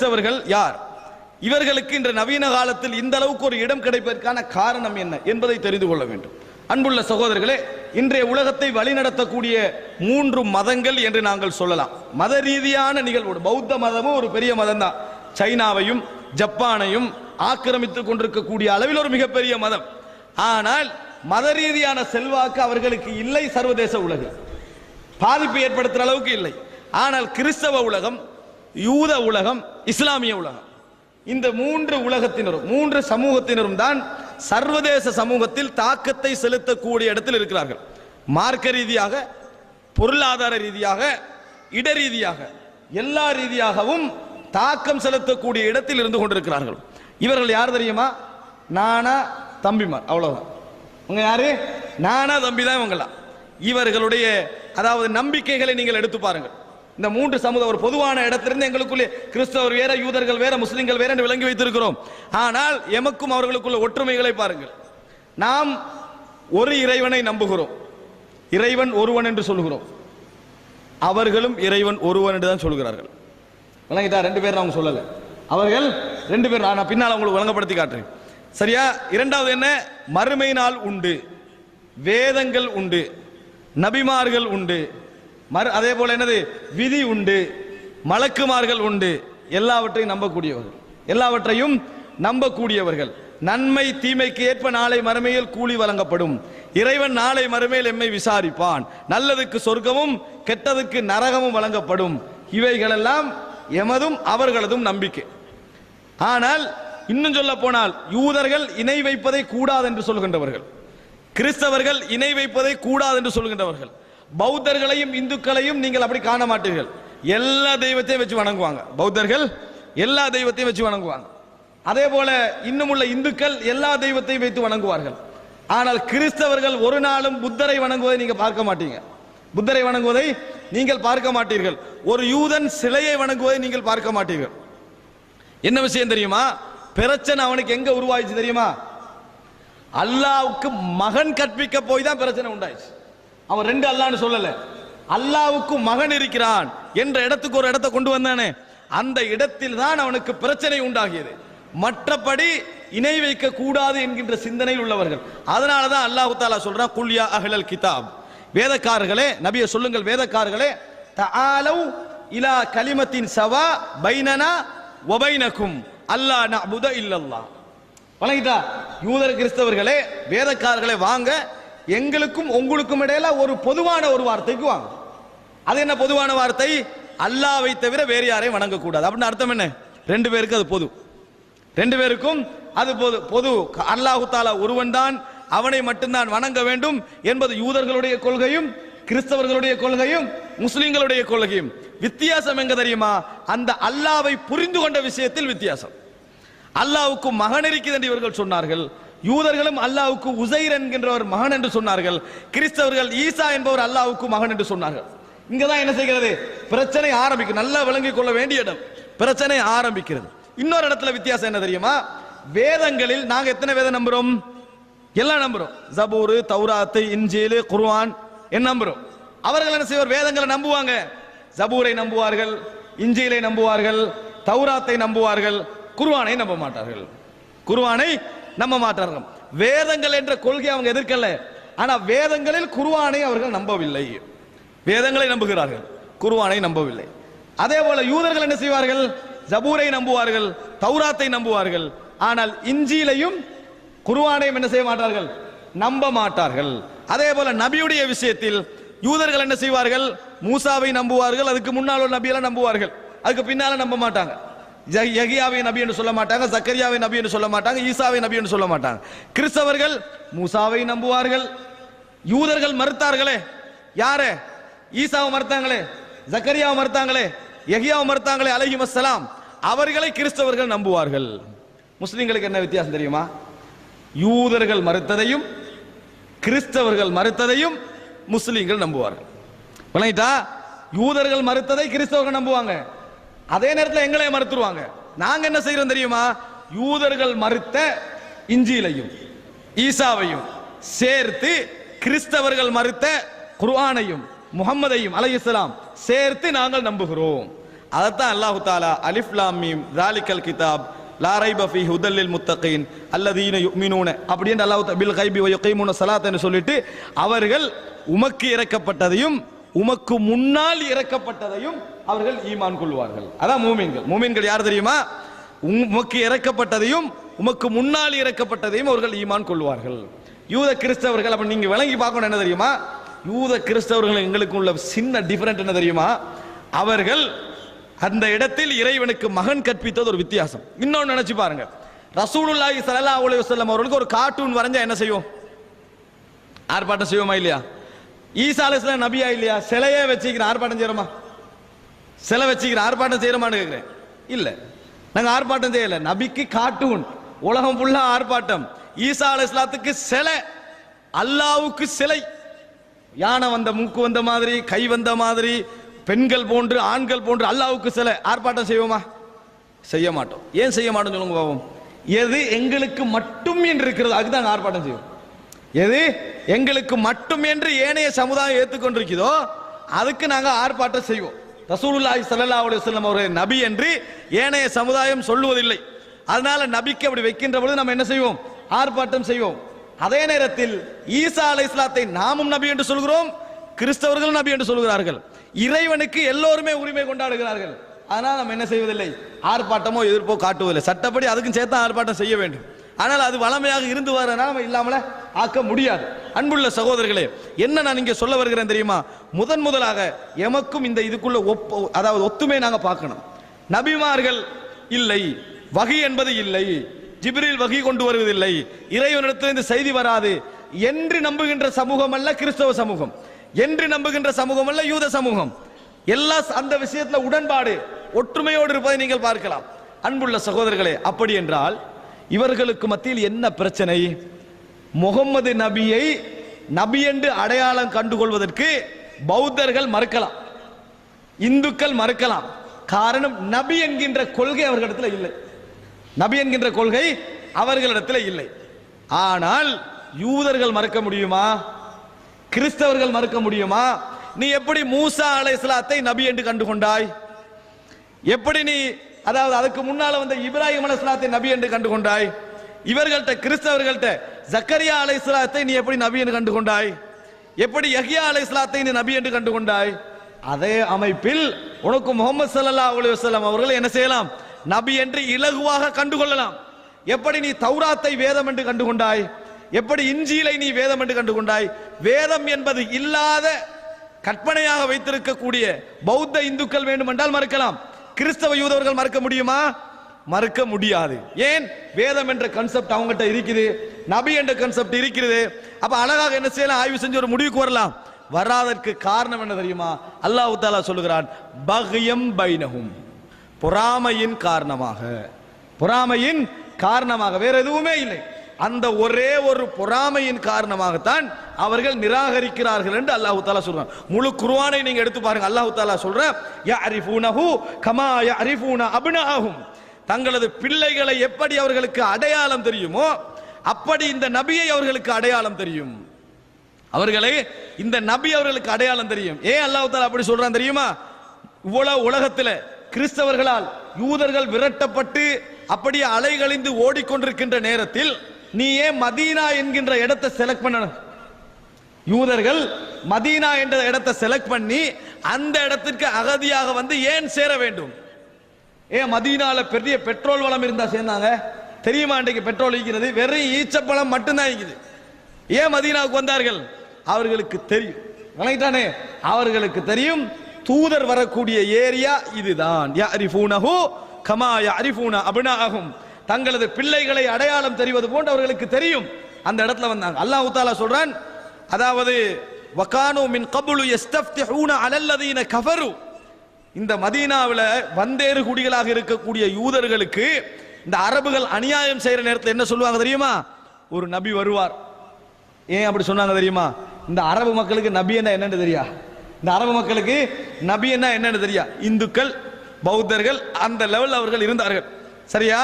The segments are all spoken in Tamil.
கிறிஸ்தவர்கள் யார், இவர்களுக்கு இன்று நவீன காலத்தில் இந்த அளவுக்கு ஒரு இடம் கிடைப்பதற்கான காரணம் என்ன என்பதை தெரிந்து கொள்ள வேண்டும். அன்புள்ள சகோதரர்களே, இன்றைய உலகத்தை வழிநடத்தக்கூடிய 3 மதங்கள் என்று நாங்கள் சொல்லலாம். மத ரீதியான நிகழ்வோடு பௌத்த மதமும் ஒரு பெரிய மதம் தான். சைனாவையும் ஜப்பானையும் ஆக்கிரமித்துக் கொண்டிருக்கக்கூடிய அளவில் ஒரு மிகப்பெரிய மதம். ஆனால் மத ரீதியான செல்வாக்கு அவர்களுக்கு இல்லை. சர்வதேச உலகம் பாதிப்பு ஏற்படுத்துகிற அளவுக்கு இல்லை. ஆனால் கிறிஸ்தவ உலகம், யூத உலகம், இஸ்லாமிய உலகம், இந்த 3 உலகத்தினரும் 3 சமூகத்தினரும் தான் சர்வதேச சமூகத்தில் தாக்கத்தை செலுத்தக்கூடிய இடத்தில் இருக்கிறார்கள். மார்க்க ரீதியாக, பொருளாதார ரீதியாக, இட ரீதியாக, எல்லா ரீதியாகவும் தாக்கம் செலுத்தக்கூடிய இடத்தில் இருந்து கொண்டிருக்கிறார்கள். இவர்கள் யார் தெரியுமா? நானா தம்பிமார், அவ்வளவுதான். உங்க யாரு? நானா தம்பி தான் இவங்களாம். இவர்களுடைய அதாவது நம்பிக்கைகளை நீங்கள் எடுத்து பாருங்கள். இந்த 3 சமூகம் ஒரு பொதுவான இடத்திலிருந்து எங்களுக்குள்ளே கிறிஸ்தவர் வேற, யூதர்கள் வேற, முஸ்லிம்கள் வேற என்று விளங்கி வைத்திருக்கிறோம். ஆனால் எமக்கும் அவர்களுக்குள்ள ஒற்றுமைகளை பாருங்கள். நாம் ஒரு இறைவனை நம்புகிறோம், இறைவன் ஒருவன் என்று சொல்கிறோம். அவர்களும் இறைவன் ஒருவன் என்று தான் சொல்கிறார்கள். விளங்கிட்டா? 2 பேர் அவங்க சொல்லல, அவர்கள் 2 பேர். நான் பின்னால் உங்களுக்கு வழங்கப்படுத்தி காட்டுறேன். சரியா? இரண்டாவது என்ன? மறுமை நாள் உண்டு, வேதங்கள் உண்டு, நபிமார்கள் உண்டு, அதே போல என்னது, விதி உண்டு, மலக்குமார்கள் உண்டு. எல்லாவற்றையும் நம்பக்கூடியவர்கள், எல்லாவற்றையும் நம்பக்கூடியவர்கள். நன்மை தீமைக்கு ஏற்ப நாளை மறுமையில் கூலி வழங்கப்படும். இறைவன் நாளை மறுமையில் எம்மை விசாரிப்பான். நல்லதுக்கு சொர்க்கமும் கெட்டதுக்கு நரகமும் வழங்கப்படும். இவைகளெல்லாம் எமதும் அவர்களதும் நம்பிக்கை. ஆனால் இன்னும் சொல்ல போனால் யூதர்கள் இணை வைப்பதை கூடாது என்று சொல்கின்றவர்கள், கிறிஸ்தவர்கள் இணை வைப்பதை கூடாது என்று சொல்கின்றவர்கள். பௌத்தர்களையும் இந்துக்களையும் நீங்கள் அப்படி காண மாட்டீர்கள். எல்லா தெய்வத்தையும் வச்சு வணங்குவாங்க. பௌத்தர்கள் எல்லா தெய்வத்தையும் வச்சு வணங்குவாங்க. அதே போல இன்னும் உள்ள இந்துக்கள் எல்லா தெய்வத்தையும் வைத்து வணங்குவார்கள். ஆனால் கிறிஸ்தவர்கள் ஒரு நாளும் புத்தரை வணங்குவதை நீங்க பார்க்க மாட்டீங்க. புத்தரை வணங்குவதை நீங்கள் பார்க்க மாட்டீர்கள். ஒரு யூதன் சிலையை வணங்குவதை நீங்கள் பார்க்க மாட்டீர்கள். என்ன விஷயம் தெரியுமா? பிரச்சனை அவனுக்கு எங்க உருவாயிச்சு தெரியுமா? அல்லாவுக்கு மகன் கற்பிக்க போய் தான் பிரச்சனை உண்டாயிச்சு. அவன் 2 அல்லான்னு சொல்லல, அல்லாவுக்கு மகன் இருக்கிறான் என்ற இடத்துக்கு ஒரு இடத்தை கொண்டு வந்தானே, அந்த இடத்தில் தான் அவனுக்கு பிரச்சனை உண்டாகியது. மற்றபடி இணை வைக்க கூடாது என்கின்ற சிந்தனையில் உள்ளவர்கள். அதனால தான் அல்லாஹ் தஆலா சொல்றான், குல் யா அஹ்லல் கிதாப், வேதக்காரர்களே, நபியை சொல்லுங்கள், வேதக்காரர்களே, தஆலு இலா கலிமத்தின் சவா பைனனா வ பைனக்கும் அல்லா நஅபுத இல்லல்லாஹ். வணங்கிட்டா? யூதர் கிறிஸ்தவர்களே, வேதக்காரர்களே, வாங்க, எங்களுக்கும் உங்களுக்கும் இடையில ஒரு பொதுவான ஒரு வார்த்தைக்கு வாங்க. அது என்ன பொதுவான வார்த்தை? அல்லாஹ்வை தவிர வேறு யாரையும் வணங்கக்கூடாது. அப்படின்னு அர்த்தம் என்ன? 2 பேருக்கு அது பொது, 2 பேருக்கும் அது பொது. பொது அல்லாஹ் தஆலா ஒருவன் தான், அவனை மட்டும்தான் வணங்க வேண்டும் என்பது யூதர்களுடைய கொள்கையும் கிறிஸ்தவர்களுடைய கொள்கையும் முஸ்லிம்களுடைய கொள்கையும். வித்தியாசம் எங்க தெரியுமா? அந்த அல்லாஹ்வை புரிந்து கொண்ட விஷயத்தில் வித்தியாசம். அல்லாஹ்வுக்கு மகன் இருக்கிறது என்று இவர்கள் சொன்னார்கள். யூதர்களும் அல்லாஹ்வுக்கு உசைர் என்கின்ற ஒரு மகன் என்று சொன்னார்கள். கிறிஸ்தவர்கள் ஈசா என்பவர் அல்லாஹ்வுக்கு மகன் என்று சொன்னார்கள். இங்கதான் என்ன செய்கிறது? பிரச்சனை ஆரம்பிக்கும். நல்லா விளங்கிக் கொள்ள வேண்டிய இடம். பிரச்சனை ஆரம்பிக்கிறது. இன்னொரு இடத்துல வித்தியாசம் என்ன தெரியுமா? வேதங்களில் நாங்க எத்தனை வேதம் நம்புறோம்? எல்லாம் நம்புறோம். ஜபூர், தௌராத், இன்ஜீல், குர்ஆன் என்ன நம்புறோம். அவர்கள் என்ன செய்வார்? வேதங்களை நம்புவாங்க. ஜபூரை நம்புவார்கள், இன்ஜீலை நம்புவார்கள், தௌராத்தை நம்புவார்கள், குர்ஆனை நம்ப மாட்டார்கள். குர்ஆனை நம்ப மாட்டார்கள். வேதங்கள் என்ற கொள்கை அவங்க எதிர்க்கல. ஆனா வேதங்களில் குர்ஆனை அவர்கள் நம்பவில்லை. வேதங்களை நம்புகிறார்கள், குர்ஆனை நம்பவில்லை. அதே போல யூதர்கள் என்ன செய்வார்கள்? ஜபூரை நம்புவார்கள், தௌராத்தை நம்புவார்கள். ஆனால் இன்ஜீலையும் குர்ஆனையும் என்ன செய்ய மாட்டார்கள்? நம்ப மாட்டார்கள். அதே போல நபியுடைய விஷயத்தில் யூதர்கள் என்ன செய்வார்கள்? மூசாவை நம்புவார்கள், அதுக்கு முன்னால் ஒரு நபியெல்லாம் நம்புவார்கள், அதுக்கு பின்னால நம்ப மாட்டாங்க. யஹ்யாவை நபி என்று சொல்ல மாட்டாங்க, ஜக்கரியாவை நபி என்று சொல்ல மாட்டாங்க, ஈசாவை நபி என்று சொல்ல மாட்டாங்க. கிறிஸ்தவர்கள் மூசாவை நம்புவார்கள். யூதர்கள் மறுத்தார்களே, யாரே? ஈசாவை மறுத்தாங்களே, ஜக்கரியாவை மறுத்தாங்களே, யஹ்யாவை மறுத்தாங்களே அலைஹிமஸ்ஸலாம், அவர்களை கிறிஸ்தவர்கள் நம்புவார்கள். முஸ்லிம்களுக்கு என்ன வித்தியாசம் தெரியுமா? யூதர்கள் மறுத்ததையும் கிறிஸ்தவர்கள் மறுத்ததையும் முஸ்லிம்கள் நம்புவார்கள். விளங்கிட்டா? யூதர்கள் மறுத்ததை கிறிஸ்தவர்கள் நம்புவாங்க, அதே நேரத்தில் எங்களை மறுத்துருவாங்க. நாங்க என்ன செய்யறோம் தெரியுமா? யூதர்கள் மறுத்த இன்ஜீலையும் ஈசாவையும் சேர்த்து கிறிஸ்தவர்கள் மறுத்த குர்ஆனையும் முஹம்மதையும் அலைஹிஸ்ஸலாம் சேர்த்து நாங்கள் நம்புகிறோம். அதைத்தான் அல்லாஹு தாலா அலிஃப் லாம் மீம் ஸாலிகல் கிதாப் லா ரைப ஃபீஹி ஹுதல் லில் முத்தகீன் அல்லதீன யுமினூன அப்படின்னு அல்லாஹ் பில் கைபி வ யகீமுன ஸலாத்தன்னு சொல்லிட்டு அவர்கள் உமக்கு இறக்கப்பட்டதையும் உமக்கு முன்னால் இறக்கப்பட்டதையும் அவர்கள் ஈமான் கொள்வார்கள். அதான் மூமின்கள். மூமின்கள் யார் தெரியுமா? உமக்கு இறக்கப்பட்டதையும் உமக்கு முன்னால் இறக்கப்பட்டதையும் அவர்கள் ஈமான் கொள்வார்கள். யூத கிறிஸ்தவர்கள் அப்ப நீங்க விளங்கி பார்க்கணும் என்ன தெரியுமா? யூத கிறிஸ்தவர்கள் எங்களுக்கு உள்ள சின்ன டிஃபரெண்ட் என்ன தெரியுமா? அவர்கள் அந்த இடத்தில் இறைவனுக்கு மகன் கற்பித்தது ஒரு வித்தியாசம். இன்னொன்னு நினைச்சு பாருங்க, ரசூலுல்லாஹி ஸல்லல்லாஹு அலைஹி வஸல்லம் அவர்களுக்கு ஒரு கார்ட்டூன் வரைஞ்சா என்ன செய்வோம்? ஆர்ப்பாட்டம் செய்வோமா இல்லையா? ஈசா அலைஹிஸ்ஸலாம் நபியா இல்லையா? சிலையே வச்சுக்கிற ஆர்ப்பாட்டம் செய்யறோமா? சிலை வச்சுக்கிற ஆர்ப்பாட்டம் செய்யறோமான்னு கேட்கிறேன். இல்ல, நாங்க ஆர்ப்பாட்டம் செய்யல. நபிக்கு கார்ட்டூன், உலகம் ஃபுல்லா ஆர்ப்பாட்டம். ஈசா அலைஹிஸ்ஸலாத்துக்கு சிலை, அல்லாஹ்வுக்கு சிலை. யானை வந்த மூக்கு வந்த மாதிரி, கை வந்த மாதிரி, பெண்கள் போன்று ஆண்கள் போன்று அல்லாஹ்வுக்கு சிலை. ஆர்ப்பாட்டம் செய்வோமா? செய்ய மாட்டோம். ஏன் செய்ய மாட்டோம் சொல்லுங்க பாவம். எது எங்களுக்கு மட்டும் என்று இருக்கிறது அதுதான் ஆர்ப்பாட்டம் செய்வோம். எது எங்களுக்கு மட்டும் என்று ஏனைய சமுதாயம் ஏற்றுக்கொண்டிருக்கிறதோ அதுக்கு நாங்க ஆர்ப்பாட்டம் செய்வோம். ரசூலுல்லாஹி ஸல்லல்லாஹு அலைஹி வஸல்லம் அவர்கள் நபி என்று ஏனைய சமுதாயம் சொல்லுவதில்லை. அதனால நபிக்கு அப்படி வைக்கின்ற பொழுது நம்ம என்ன செய்வோம்? ஆர்ப்பாட்டம் செய்வோம். அதே நேரத்தில் ஈசா அலைஹிஸ்ஸலாத்தை நாமும் நபி என்று சொல்கிறோம், கிறிஸ்தவர்கள் நபி என்று சொல்கிறார்கள். இறைவனுக்கு எல்லோருமே உரிமை கொண்டாடுகிறார்கள். ஆனால் நம்ம என்ன செய்வதில்லை? ஆர்ப்பாட்டமோ எதிர்ப்போ காட்டுவதில்லை. சட்டப்படி அதுக்கும் சேர்த்து ஆர்ப்பாட்டம் செய்ய வேண்டும். ஆனால் அது வளமையாக இருந்து வரனால நம்ம இல்லாமல ஆக்க முடியாது. அன்புள்ள சகோதரர்களே, என்ன நான் இங்கே சொல்ல வருகிறேன் தெரியுமா? முதலாக எமக்கும் இந்த இதுக்குள்ள அதாவது ஒத்துமை நாங்க பார்க்கணும். நபிமார்கள் இல்லை, வகி என்பது இல்லை, ஜிப்ரீல் வகி கொண்டு வருவதில்லை, இறைவனிடத்திலிருந்து செய்தி வராது என்று நம்புகின்ற சமூகம் அல்ல கிறிஸ்தவ சமூகம், என்று நம்புகின்ற சமூகம் அல்ல யூத சமூகம். எல்லா அந்த விஷயத்துல உடன்பாடு ஒற்றுமையோடு இருப்பதை நீங்கள் பார்க்கலாம். அன்புள்ள சகோதரர்களே, அப்படி என்றால் இவர்களுக்கு மத்தியில் என்ன பிரச்சனை? முகம்மது நபியை நபி என்று அடையாளம் கண்டுகொள்வதற்கு பௌத்தர்கள் மறுக்கலாம், இந்துக்கள் மறுக்கலாம். காரணம், நபி என்கின்ற கொள்கை அவர்களிடத்தில் இல்லை. நபி என்கின்ற கொள்கை அவர்களிடத்தில் இல்லை. ஆனால் யூதர்கள் மறுக்க முடியுமா? கிறிஸ்தவர்கள் மறுக்க முடியுமா? நீ எப்படி மூசா அலைஹிஸ்ஸலாத்தை நபி என்று கண்டுகொண்டாய்? எப்படி நீ அதாவது அதுக்கு முன்னால வந்த இப்ராஹிம் அலைஹிஸ்ஸலாத்தை நபி என்று கண்டுகொண்டாய்? இவர்கள்ட்ட கிறிஸ்தவர்கள்ட்ட ஜக்கரியா அலைஹிஸ்ஸலாத்தை நீ எப்படி நபி என்று கண்டுகொண்டாய்? எப்படி யஹ்யா அலைஹிஸ்ஸலாத்தை நீ நபி என்று கண்டுகொண்டாய்? அதே அமைப்பில் உனக்கு முஹம்மது ஸல்லல்லாஹு அலைஹி வஸல்லம் அவர்கள் என்ன செய்யலாம்? நபி என்று இலகுவாக கண்டுகொள்ளலாம். எப்படி நீ தௌராத்தை வேதம் என்று கண்டுகொண்டாய்? எப்படி இன்ஜீலை நீ வேதம் என்று கண்டுகொண்டாய்? வேதம் என்பது இல்லாத கற்பனையாக வைத்திருக்கக்கூடிய பௌத்த இந்துக்கள் வேண்டுமென்றால் மறுக்கலாம். கிறிஸ்தவ யூதர்கள் மறுக்க முடியுமா? மறுக்க முடியாது. ஏன்? வேதம் என்ற கான்செப்ட் அவங்ககிட்ட இருக்குது, நபி என்ற கான்செப்ட் இருக்கிறது. அப்ப அழகாக என்ன செய்யலாம்? ஆய்வு செஞ்சு ஒரு முடிவுக்கு வரலாம். வராதற்கு காரணம் என்ன தெரியுமா? அல்லாஹ் தஆலா சொல்லுகிறான், பக்யம் பைனஹும், பொறாமையின் காரணமாக. பொறாமையின் காரணமாக, வேற எதுவுமே இல்லை. அந்த ஒரே ஒரு பொறாமையின் காரணமாகத்தான் அவர்கள் நிராகரிக்கிறார்கள் என்று அல்லாஹ் தஆலா சொல்றான். முழு குர்ஆனை நீங்க எடுத்து பாருங்க. அல்லாஹ் தஆலா சொல்றான், யஅரிஃபூனஹு கமா யஅரிஃபூன அப்னாஹும், தங்களது பிள்ளைகளை எப்படி அவர்களுக்கு அடையாளம் தெரியுமோ அப்படி இந்த நபியை அவர்களுக்கு அடையாளம் தெரியும். அவர்களை இந்த நபி அவர்களுக்கு அடையாளம் தெரியும். ஏன் அல்லாஹ் தஆலா அப்படி சொல்றான் தெரியுமா? இவ்வளவு உலகத்தில் கிறிஸ்தவர்களால் யூதர்கள் விரட்டப்பட்டு அப்படியே அலைகழிந்து ஓடிக்கொண்டிருக்கின்ற நேரத்தில் நீ ஏன் மதீனா என்கின்ற இடத்தை செலக்ட் பண்ணணும்? யூதர்கள் மதீனா என்ற இடத்தை செலக்ட் பண்ணி அந்த இடத்திற்கு அகதியாக வந்து ஏன் சேர வேண்டும்? ஏன் மதீனால பெரிய பெட்ரோல் வளம் இருந்தா சேர்ந்தாங்க? தெரியுமா? இன்றைக்கு பெட்ரோல் இருக்கிறது, வெறும் ஈச்சப்பழம் மட்டும்தான் இருக்குது. ஏன் மதீனாவுக்கு வந்தார்கள்? அவர்களுக்கு தெரியும். விளங்கிட்டானே? அவர்களுக்கு தெரியும் தூதர் வரக்கூடிய ஏரியா இதுதான். யஅரிஃபூனஹு கமா யஅரிஃபூன அப்னாஅஹும், தங்களது பிள்ளைகளை அடையாளம் தெரிவது போன்று அவர்களுக்கு தெரியும். அந்த இடத்துல வந்தாங்க. அல்லாஹ் தஆலா சொல்றான், அதாவது வகானு மின் கப்லு யஸ்தஃப்திஹூன அலல்லதீன கஃபரு, இந்த மதீனாவில் வந்தேறு குடிகளாக இருக்கக்கூடிய யூதர்களுக்கு இந்த அரபுகள் அநியாயம் செய்யற நேரத்தில் என்ன சொல்லுவாங்க தெரியுமா? ஒரு நபி வருவார். ஏன் அப்படி சொன்னாங்க தெரியுமா? இந்த அரபு மக்களுக்கு நபி என்ன என்னன்னு தெரியா? இந்த அரபு மக்களுக்கு நபி என்ன என்னன்னு தெரியா? இந்துக்கள் பௌத்தர்கள் அந்த லெவல் அவர்கள் இருந்தார்கள். சரியா?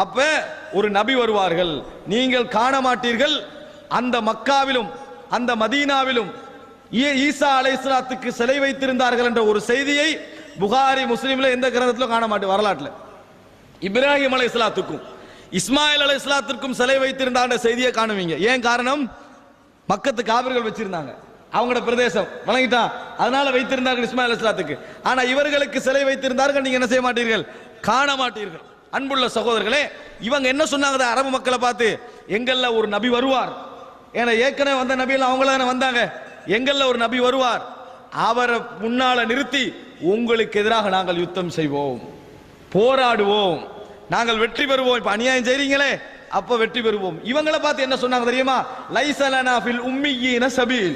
அப்ப ஒரு நபி வருவார்கள், நீங்கள் காண மாட்டீர்கள். அந்த மக்காவிலும் அந்த மதீனாவிலும் ஈசா அலைஹிஸ்ஸலாத்துக்கு சிலை வைத்திருந்தார்கள் என்ற ஒரு செய்தியை புகாரி முஸ்லிம்ல எந்த கிரந்தத்திலும் காண மாட்டேன் வரலாற்றில். இப்ராஹிம் அலைஹிஸ்ஸலாத்துக்கும் இஸ்மாயில் அலைஹிஸ்ஸலாத்திற்கும் சிலை வைத்திருந்தாங்க செய்தியை காணுவீங்க. ஏன் காரணம்? மக்கத்து காவிர்கள் வச்சிருந்தாங்க, அவங்களோட பிரதேசம் வழங்கிட்டா, அதனால வைத்திருந்தார்கள் இஸ்மாயில் அலைஹிஸ்ஸலாத்துக்கு. ஆனா இவர்களுக்கு சிலை வைத்திருந்தார்கள், நீங்க என்ன செய்ய மாட்டீர்கள், காண மாட்டீர்கள். அன்புள்ள சகோதரர்களே, இவங்க என்ன சொன்னாங்க அரபு மக்களை பார்த்து, எங்கள்ல ஒரு நபி வருவார், ஏன்னா ஏற்கனவே வந்த நபியெல்லாம் அவங்கள தானே வந்தாங்க, எங்கள்ல ஒரு நபி வருவார், அவரை முன்னால நிறுத்தி உங்களுக்கு எதிராக நாங்கள் யுத்தம் செய்வோம், போராடுவோம், நாங்கள் வெற்றி பெறுவோம். இப்ப அநியாயம் செய்றீங்களே, அப்ப வெற்றி பெறுவோம். இவங்களை பார்த்து என்ன சொன்னாங்க தெரியுமா? லைஸலனா ஃபில் உம்மியீன சபீல்.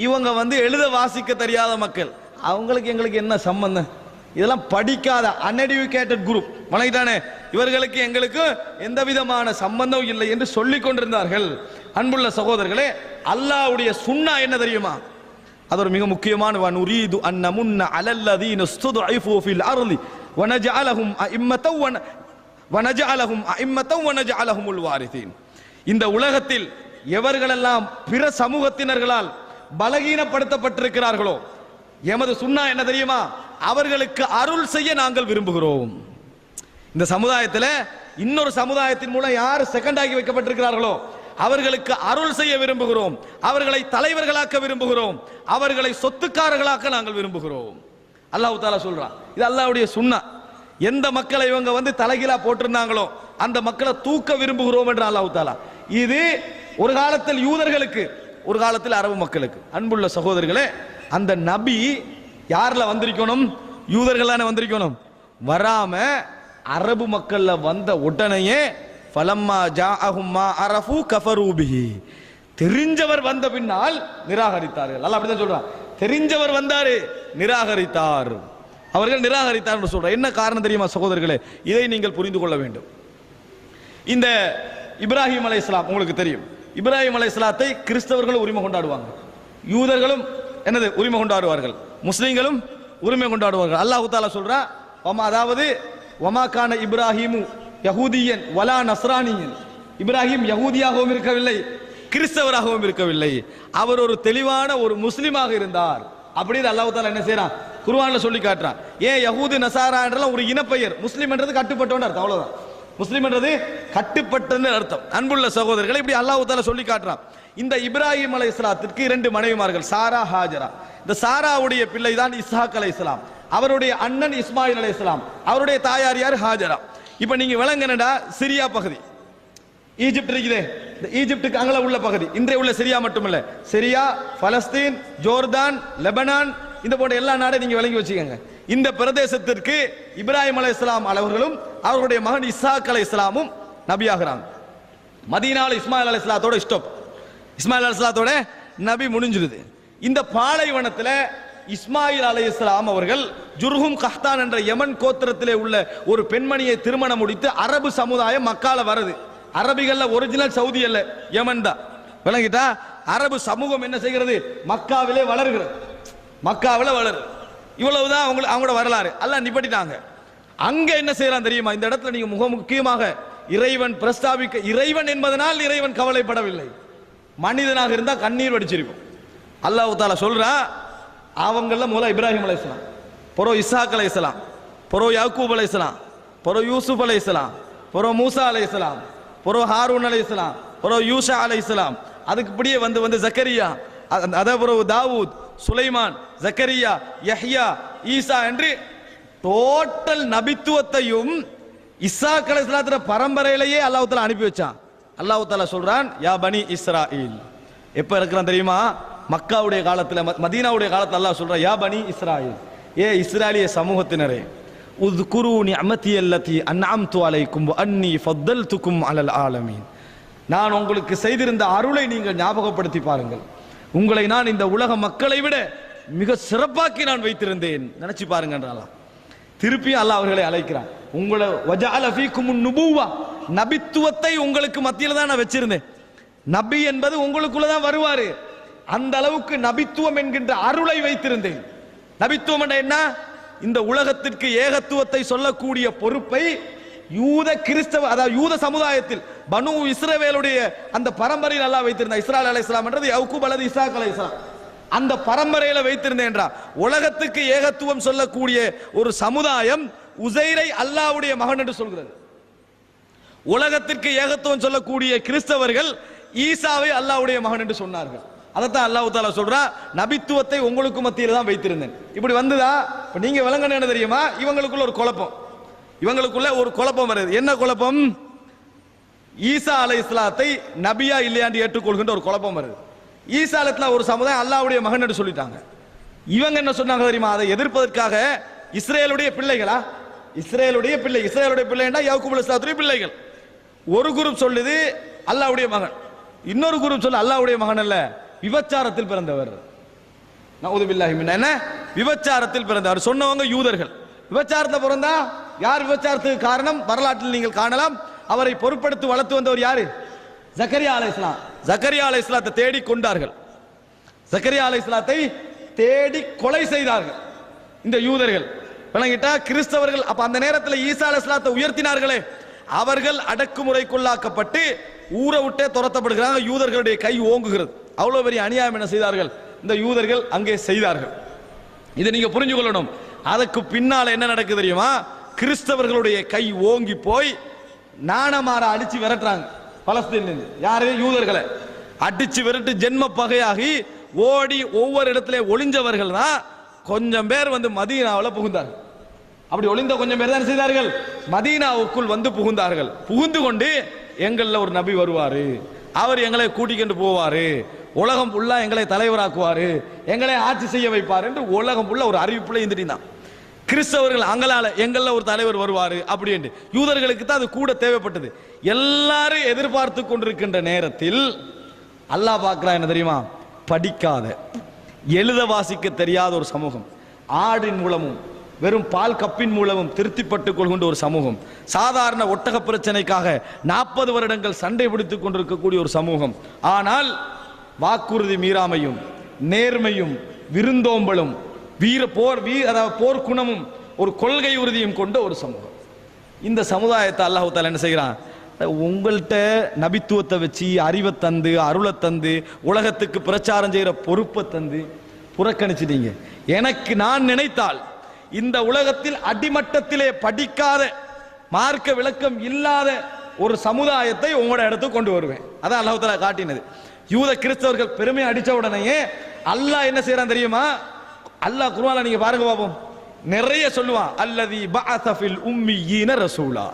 இவங்க எழுத வாசிக்க தெரியாத மக்கள், அவங்களுக்கு எங்களுக்கு என்ன சம்பந்தம், இதெல்லாம் படிக்காத அன்எடுகேட்டட் குரூப் வணங்கிட்டானே, இவர்களுக்கு எங்களுக்கு எந்த விதமான சம்பந்தம் இல்லை என்று சொல்லிக் கொண்டிருந்தார்கள். அன்புள்ள சகோதரர்களே, அல்லாஹ்வுடைய சுன்னா என்ன தெரியுமா? அது ஒரு மிக முக்கியமான வனுரீது அன்னமுன்ன அலல்லதீன ஸ்துதுஇஃபு ஃபில் அர்லி வனஜஅலஹும் அஇம்மத்தன் வனஜஅலஹுமுல் வாரிதீன். இந்த உலகத்தில் எவர்களெல்லாம் பிற சமூகத்தினர்களால் பலகீனப்படுத்தப்பட்டிருக்கிறார்களோ, எமது சுன்னா என்ன தெரியுமா? அவர்களுக்கு அருள் செய்ய நாங்கள் விரும்புகிறோம். இந்த சமுதாயத்தில் இன்னொரு சமுதாயத்தின் மூலம் யார் செகண்ட் ஆகி வைக்கப்பட்டிருக்கிறார்களோ அவர்களுக்கு அருள் செய்ய விரும்புகிறோம், அவர்களை தலைவர்களாக்க விரும்புகிறோம், அவர்களை சொத்துக்காரர்களாக்க நாங்கள் விரும்புகிறோம். அல்லாஹ் தஆலா சொல்றான், இது அல்லாஹ்வுடைய சுன்னா. எந்த மக்களை இவங்க தலைகீழா போட்டிருந்தாங்களோ அந்த மக்களை தூக்க விரும்புகிறோம் என்று அல்லாஹ் தஆலா. இது ஒரு காலத்தில் யூதர்களுக்கு, ஒரு காலத்தில் அரபு மக்களுக்கு. அன்புள்ள சகோதரர்களே, அந்த நபி யார்ல வந்திருக்கணும்? யூதர்கள் தானே வந்திருக்கணும். வராம அரபு மக்கள்ல வந்த உடனேயே ஃபலம்மா ஜாஅஹும் மா அரஃபு கஃபரு பிஹி, தெரிஞ்சவர் வந்த பின்னால் நிராகரித்தார்கள். அல்லாஹ் அப்படிதான் சொல்றான், தெரிஞ்சவர் வந்தாரு நிராகரித்தார், அவர்கள் நிராகரித்தார் என்று சொல்றார். என்ன காரணம் தெரியுமா சகோதரர்களே? இதை நீங்கள் புரிந்து கொள்ள வேண்டும். இந்த இப்ராஹிம் அலைஹிஸ்ஸலாம் உங்களுக்கு தெரியும், இப்ராஹிம் அலைஹிஸ்ஸலாத்தை கிறிஸ்தவர்கள் உரிமை கொண்டாடுவாங்க, யூதர்களும் என்னது உரிமை கொண்டாடுவார்கள், முஸ்லிம்களும் உரிமை கொண்டாடுவார்கள். அல்லாஹ் தஆலா சொல்றா, அதாவது வமாகான இப்ராஹிமு யஹூதியன் வலா நஸ்ரானியன், இப்ராஹிம் யஹூதியாகவும் இருக்கவில்லை கிறிஸ்தவராகவும் இருக்கவில்லை, அவர் ஒரு தெளிவான ஒரு முஸ்லிமாக இருந்தார் அப்படின்னு அல்லாஹ் தஆலா என்ன செய்றான், குர்ஆன்ல சொல்லி காட்டுறான். ஏன் யஹூதி நசாரா என்றெல்லாம் ஒரு இனப்பெயர், முஸ்லிம் என்றது கட்டுப்பட்டவன் அர்த்தம், அவ்வளவுதான். முஸ்லிம் என்றது கட்டுப்பட்டன்னு அர்த்தம். அன்புள்ள சகோதரர்களை இப்படி அல்லாஹ் தஆலா சொல்லி காட்டுறான். இந்த இப்ராஹிம் அலைஹிஸ்ஸலாத்திற்கு 2 மனைவிமார்கள், சாரா ஹாஜரா. இந்த சாராவுடைய பிள்ளை தான் இஸ்ஹாக் அலைஹிஸ்ஸலாம், அவருடைய அண்ணன் இஸ்மாயில் அலைஹிஸ்ஸலாம், அவருடைய தாயார் யார்? ஹாஜரா. இப்ப நீங்க விளங்கனடா, சிரியா பகுதி, ஈஜிப்ட் இருக்குதே, இந்த ஈஜிப்டுக்கு அங்கல உள்ள பகுதி, இன்றைய உள்ள சிரியா மட்டுமல்ல, சிரியா, பலஸ்தீன், ஜோர்தான், லெபனான், இந்த போன்ற எல்லா நாடும் நீங்க விளங்கி வச்சுக்கோங்க. இந்த பிரதேசத்திற்கு இப்ராஹிம் அலைஹிஸ்ஸலாம் அவர்களும் அவருடைய மகன் இஸ்ஹாக் அலைஹிஸ்ஸலாமும் நபியாகிறாங்க. மதீனால இஸ்மாயில் அலைஹிஸ்ஸலாத்தோட ஸ்டாப், இஸ்மாயில் அலைஹிஸ்ஸலாத்தோட நபி முடிஞ்சிருது. இந்த பாலைவனத்தில் இஸ்மாயில் அலைஹிஸ்ஸலாம் அவர்கள் ஜுர்ஹும் கஹ்தான் என்ற யமன் கோத்திரத்திலே உள்ள ஒரு பெண்மணியை திருமணம் முடித்து அரபு சமுதாயம் மக்கால வருது. அரபிகள்ல ஒரிஜினல் சவுதி அல்ல, யமன் தான். விளங்கிட்டா? அரபு சமூகம் என்ன செய்கிறது? மக்காவிலே வளர்கிறது, மக்காவில வளரு. இவ்வளவுதான் அவங்களோட வரலாறு. அல்லாஹ் நிப்பட்டிட்டாங்க. அங்க என்ன செய்யலாம் தெரியுமா? இந்த இடத்துல நீங்க மிக முக்கியமாக இறைவன் பிரஸ்தாபிக்க, இறைவன் என்பதனால் இறைவன் கவலைப்படவில்லை, மனிதனாக இருந்தா கண்ணீர் வடிச்சிருக்கும். அல்லாஹ் தஆலா சொல்றா, அவங்கள மூல இப்ராஹிம் அலைஹிஸ்ஸலாம், பொறோ இஸ்ஹாக் அலைஹிஸ்ஸலாம், பொறோ யாக்கூப் அலைஹிஸ்ஸலாம், பொறோ யூசுப் அலைஹிஸ்ஸலாம், பொறோ மூசா அலைஹிஸ்ஸலாம், பொறோ ஹாரூன் அலைஹிஸ்ஸலாம், பொறோ யூஷா அலைஹிஸ்ஸலாம், அதுக்கு இப்படியே வந்து ஜக்கரியா, அதே பொறோ தாவூத், சுலைமான், ஜக்கரியா, யஹ்யா, ஈசா என்று டோட்டல் நபித்துவத்தையும் இஸ்ஹாக் அலைஹிஸ்ஸலாத்துடைய பரம்பரையிலேயே அல்லாஹ் தஆலா அனுப்பி வச்சான். அல்லாஹ் தஆலா சொல்றான், யா பனி இஸ்ராயில். எப்ப இருக்கிறான் தெரியுமா? மக்காவுடைய காலத்தில், மதீனாவுடைய காலத்தில் அல்லாஹ் சொல்றான், யா பனி இஸ்ராயில், ஏ இஸ்ராயலிய சமூகத்தினரே, உத்குரு நிஅமதி அல்லதி அன்அம்து அலைக்கும் வ அன்னி ஃபத்தல்துக்கும் அலல் ஆலமீன். நான் உங்களுக்கு செய்திருந்த அருளை நீங்கள் ஞாபகப்படுத்தி பாருங்கள், உங்களை நான் இந்த உலக மக்களை விட மிக சிறப்பாக்கி நான் வைத்திருந்தேன், நினைச்சு பாருங்கன்றான். திருப்பி அல்லாஹ் அவர்களை அழைக்கிறான், உங்களை வஜஅல ஃபீக்குமுன் நுபுவா, நபித்துவத்தை உங்களுக்கு மத்தியில் தான் நான் வச்சிருந்தேன், நபி என்பது உங்களுக்குள்ள தான் வருவாரு, அந்த அளவுக்கு நபித்துவம் என்கின்ற அருளை வைத்திருந்தேன். நபித்துவம் என்ன? இந்த உலகத்திற்கு ஏகத்துவத்தை சொல்லக்கூடிய பொறுப்பை யூத கிறிஸ்தவ, அதாவது யூத சமுதாயத்தில் பனு இஸ்ரவேலுடைய அந்த பரம்பரையில் அல்லாஹ் வைத்திருந்தார். இஸ்ராயல் அலைஹிஸ்ஸலாம் என்றது யக்கூப் அல்லது இஸ்ஹாக் அலைஹிஸ்ஸலாம், அந்த பரம்பரையில வைத்திருந்தேன். உலகத்துக்கு ஏகத்துவம் சொல்லக்கூடிய ஒரு சமுதாயம் உசைரை அல்லாஹ்வுடைய மகன் என்று சொல்கிறது. உலகத்திற்கு ஏகத்துவம் சொல்லக்கூடிய கிறிஸ்தவர்கள் ஈசாவை அல்லாஹ்வுடைய மகன் என்று சொன்னார்கள். அதைத்தான் அல்லாஹ் தஆலா சொல்றா, நபித்துவத்தை உங்களுக்கு மத்தியில் தான் வைத்திருந்தேன். இப்படி வந்துதா? இப்ப நீங்க விளங்கணும் என்ன தெரியுமா? இவங்களுக்குள்ள ஒரு குழப்பம் வருது. என்ன குழப்பம்? ஈசா அலைஹிஸ்ஸலாத்தை நபியா இல்லையான்னு ஏற்றுக்கொள்கின்ற ஒரு குழப்பம் வருது. ஈசா அலைஹிஸ்ஸலாம் ஒரு சமுதாயம் அல்லாஹ்வுடைய மகன் என்று சொல்லிட்டாங்க. இவங்க என்ன சொன்னாங்க தெரியுமா? அதை எதிர்ப்பதற்காக இஸ்ரேலுடைய பிள்ளைகளா, இஸ்ரேலுடைய பிள்ளைன்னா யாக்கூப் அலைஹிஸ்ஸலாத்துடைய பிள்ளைகள். ஒரு குரூப் சொல்லுது அல்லாஹ்வுடைய மகன், இன்னொரு குரூப் சொல்லு அல்லாஹ்வுடைய மகன் அல்ல, விபச்சாரத்தில் பிறந்தவர். நஊது பில்லாஹி மின், என்ன விபச்சாரத்தில் பிறந்தவர் சொன்னவங்க யூதர்கள். விபச்சாரத்தில் பிறந்தா யார் விபச்சாரத்துக்கு காரணம்? வரலாற்றில் நீங்கள் காணலாம். அவரை பொறுப்படுத்தி வளர்த்து வந்தவர் யாரு? ஜக்கரியா அலைஹிஸ்ஸலாம். ஜக்கரியா அலைஹிஸ்ஸலாத்தை தேடி கொண்டார்கள். ஜக்கரியா அலைஹிஸ்ஸலாத்தை தேடி கொலை செய்தார்கள் இந்த யூதர்கள். விளங்கிட்டா? கிறிஸ்தவர்கள் அப்ப அந்த நேரத்தில் ஈசா அலைஹிஸ்ஸலாத்தை உயர்த்தினார்களே, அவர்கள் அடக்குமுறைக்குள்ளாக்கப்பட்டு ஊரை விட்டே துரத்தப்படுகிறாங்க. யூதர்களுடைய கை ஓங்குகிறது. அவ்வளவு பெரிய அநியாயம் என்ன செய்தார்கள் இந்த யூதர்கள் அங்கே செய்தார்கள். இதை நீங்க புரிஞ்சு கொள்ளணும். அதுக்கு பின்னால என்ன நடக்குது தெரியுமா? கிறிஸ்தவர்களுடைய கை ஓங்கி போய் நாணமார அடிச்சு விரட்டுறாங்க பலஸ்தீனில். யாரு? யூதர்களை அடிச்சு விரட்டு ஜென்ம பகையாகி ஓடி ஒவ்வொரு இடத்துல ஒளிஞ்சவர்கள் தான் கொஞ்சம் பேர் வந்து மதீனாவில் புகுந்தார்கள். அப்படி ஒளிந்த கொஞ்சம் பேர் தான் செய்தார்கள், மதீனாவுக்குள் வந்து புகுந்தார்கள். புகுந்து கொண்டு எங்கள்ல ஒரு நபி வருவாரு, அவர் எங்களை கூட்டிக்கொண்டு போவாரு, உலகம் ஃபுல்லா எங்களை தலைவராக்குவாரு, எங்களை ஆட்சி செய்ய வைப்பார் என்று உலகம் ஃபுல்லா ஒரு அறிவிப்புல இருந்துட்டான். கிறிஸ்தவர்கள் அங்களால எங்கள்ல ஒரு தலைவர் வருவாரு அப்படி என்று. யூதர்களுக்கு தான் அது கூட தேவைப்பட்டது. எல்லாரும் எதிர்பார்த்து கொண்டிருக்கின்ற நேரத்தில் அல்லாஹ் பார்க்கிறா என்ன தெரியுமா? படிக்காத எழுத வாசிக்க தெரியாத ஒரு சமூகம், ஆடின் மூலமும் வெறும் பால் கப்பின் மூலமும் திருப்திப்பட்டுக் கொள்கின்ற ஒரு சமூகம், சாதாரண ஒட்டக பிரச்சனைக்காக 40 வருடங்கள் சண்டை பிடித்துக் கொண்டிருக்கக்கூடிய ஒரு சமூகம், ஆனால் வாக்குறுதி மீறாமையும் நேர்மையும் விருந்தோம்பலும் போர் குணமும் ஒரு கொள்கை உறுதியும் கொண்ட ஒரு சமூகம். இந்த சமுதாயத்தை அல்லாஹ் தஆலா என்ன செய்கிறான்? உங்கள்கிட்ட நபித்துவத்தை வச்சு அறிவை தந்து அருளை தந்து உலகத்துக்கு பிரச்சாரம் செய்கிற பொறுப்பை தந்து புறக்கணிச்சிட்டீங்க. எனக்கு நான் நினைத்தால் இந்த உலகத்தில் அடிமட்டத்திலே படிக்காத மார்க்க விளக்கம் இல்லாத ஒரு சமுதாயத்தை உங்களோட இடத்துக்கு கொண்டு வருவேன். அதான் அல்லாஹ் தஆலா காட்டினது. யூத கிறிஸ்தவர்கள் பெருமை அடிச்ச உடனேயே அல்லாஹ் என்ன செய்யறான் தெரியுமா? அல்லாஹ் குர்ஆன்ல நீங்க பாருங்க பாப்போம், நிறைய சொல்லுவான், அல்லதி பஅஸ ஃபில் உம்மீன ரசூலா.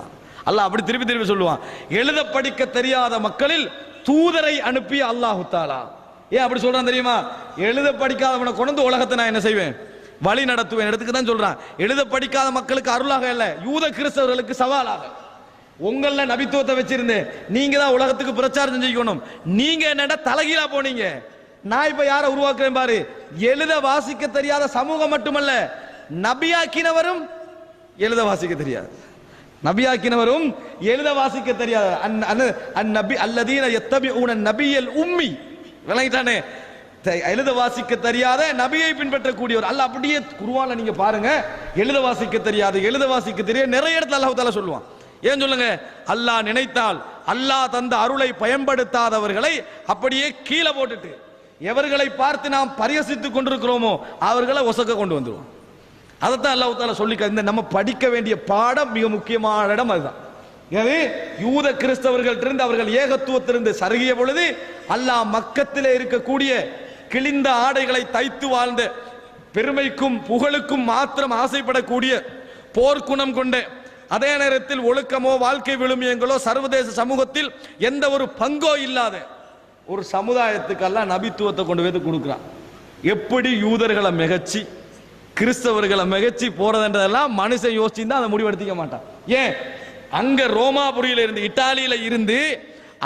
அல்லாஹ் அப்படி திருப்பி திருப்பி சொல்லுவான், எழுத படிக்க தெரியாத மக்களில் தூதரை அனுப்பிய அல்லாஹ் தஆலா. ஏன் அப்படி சொல்றான் தெரியுமா? எழுத படிக்காதவனை கொண்டு உலகத்தை நான் என்ன செய்வேன்? வழி நடத்துவேன். இடத்துக்கு தான் சொல்றான். எழுத படிக்காத மக்களுக்கு அருளாக இல்ல, யூத கிறிஸ்தவர்களுக்கு சவாலாக. உங்கள நபித்துவத்தை வச்சிருந்தேன், நீங்க தான் உலகத்துக்கு பிரச்சாரம் செஞ்சுக்கணும். நீங்க என்னடா தலைகீழா போனீங்க. நான் இப்ப யாரை உருவாக்குறேன் பாரு, எழுத வாசிக்க தெரியாத சமூகம் மட்டுமல்ல, நபியாக்கினவரும் எழுத வாசிக்க தெரியாது. நபியாக்கினவரும் எழுத வாசிக்க தெரியாது. அந்நபி அல்லதீன யத்தபிஊன நபியல் உம்மி. விளங்கிட்டானே? எழுத வாசிக்க தெரியாத நபியை பின்பற்றக்கூடியவர். அல்லாஹ் அப்படியே குர்ஆன்ல நீங்க பாருங்க, எழுத வாசிக்க தெரியாது எழுத வாசிக்க தெரியாது நிறைய இடத்துல அல்லாஹ் தஆலா சொல்லுவான். ஏன் சொல்லுங்க? அல்லாஹ் நினைத்தால் அல்லாஹ் தந்த அருளை பயன்படுத்தாதவர்களை அப்படியே கீழே போட்டுட்டு எவர்களை பார்த்து நாம் பரிஹசித்துக் கொண்டிருக்கிறோமோ அவர்களை ஒசக்க கொண்டு வந்துருவோம். அதைத்தான் அல்லாஹ் தஆலா சொல்லிக்க. இந்த நம்ம படிக்க வேண்டிய பாடம் மிக முக்கியமான இடம் அதுதான். எனவே யூத கிறிஸ்தவர்கள்ட்டிருந்து அவர்கள் ஏகத்துவத்திலிருந்து சருகிய பொழுது அல்லாஹ் மக்கத்திலே இருக்கக்கூடிய கிழிந்த ஆடைகளை தைத்து வாழ்ந்த பெருமைக்கும் புகழுக்கும் மாத்திரம் ஆசைப்படக்கூடிய போர்க்குணம் கொண்ட, அதே நேரத்தில் ஒழுக்கமோ வாழ்க்கை விழுமியங்களோ சர்வதேச சமூகத்தில் எந்த ஒரு பங்கோ இல்லாத ஒரு சமுதாயத்துக்கு அல்லாஹ் நபித்துவத்தை கொண்டு வந்து கொடுக்கிறான். எப்படி யூதர்களை மிகச்சி கிறிஸ்தவர்களை மிகச்சி போறதுன்றதெல்லாம் மனுஷன் யோசிச்சுதான் அதை முடிவெடுத்திக்க மாட்டான். ஏன்? அங்க ரோமாபுரியில இருந்து இத்தாலியில இருந்து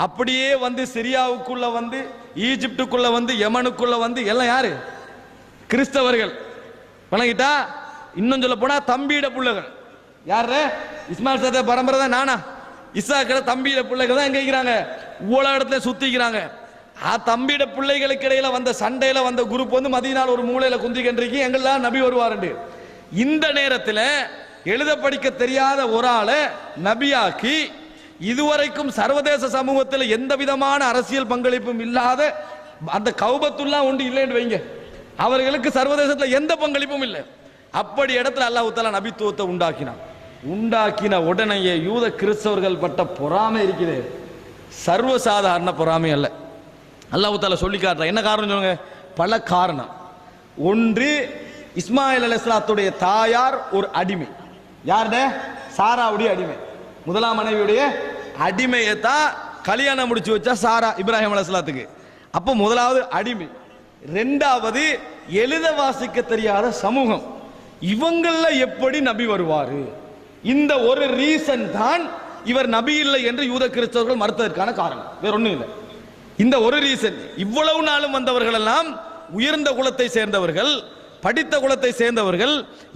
அப்படியே வந்து சிரியாவுக்குள்ள வந்து ஈஜிப்டுக்குள்ள வந்து யமனுக்குள்ள வந்து எல்லாம் யாரு? கிறிஸ்தவர்கள். வணங்கிட்டா? இன்னும் சொல்ல போனா தம்பியிட பிள்ளைகள். யாரு? இஸ்மாயில் சத பரம்பரை தான். நானா இசாக்கிற தம்பியிட பிள்ளைகள் தான் எங்க இருக்கிறாங்க? இவ்வளவு இடத்துல சுத்திக்கிறாங்க. தம்பியிட பிள்ளைகளுக்கு இடையில வந்த சண்டையில வந்த குரூப் வந்து மதீனால ஒரு மூலையில குந்திக்கின்றிருக்கு, எங்கெல்லாம் நபி வருவாருண்டு. இந்த நேரத்தில் எழுத படிக்க தெரியாத ஒரு ஆளை நபியாக்கி இதுவரைக்கும் சர்வதேச சமூகத்தில் எந்த விதமான அரசியல் பங்களிப்பும் இல்லாத அந்த கௌபத்துல்லா ஒன்று இல்லைன்னு வைங்க, அவர்களுக்கு சர்வதேசத்தில் எந்த பங்களிப்பும் இல்லை. அப்படி இடத்துல அல்லாஹ் தஆலா நபித்துவத்தை உண்டாக்கின உடனேயே யூத கிறிஸ்தவர்கள் பட்ட பொறாமை இருக்குது, சர்வசாதாரண பொறாமை அல்ல. அல்லாஹ் தஆலா சொல்லி காட்டுறான். என்ன காரணம் சொல்லுங்க? பல காரணம். ஒன்று, இஸ்மாயில் அலைஹிஸ்ஸலாத்துடைய தாயார் ஒரு அடிமை. யாருடைய? சாராவுடைய அடிமை. முதலாம் மனைவியுடைய அடிமையை தான் கல்யாணம் முடிச்சு வச்சா சாரா இப்ராஹிம் அலைஹிஸ்ஸலாத்துக்கு. அப்போ முதலாவது அடிமை. ரெண்டாவது எழுத வாசிக்க தெரியாத சமூகம். இவங்கள எப்படி நபி வருவாரு? இந்த ஒரு ரீசன் தான் இவர் நபி இல்லை என்று யூத கிறிஸ்தவர்கள் மறுத்ததற்கான காரணம், வேற ஒண்ணும் இல்லை. இந்த ஒரு ரீசன். இவ்வளவு நாளும் வந்தவர்கள் எல்லாம் உயர்ந்த குலத்தை சேர்ந்தவர்கள், படித்த குலத்தை சேர்ந்தவர்கள்,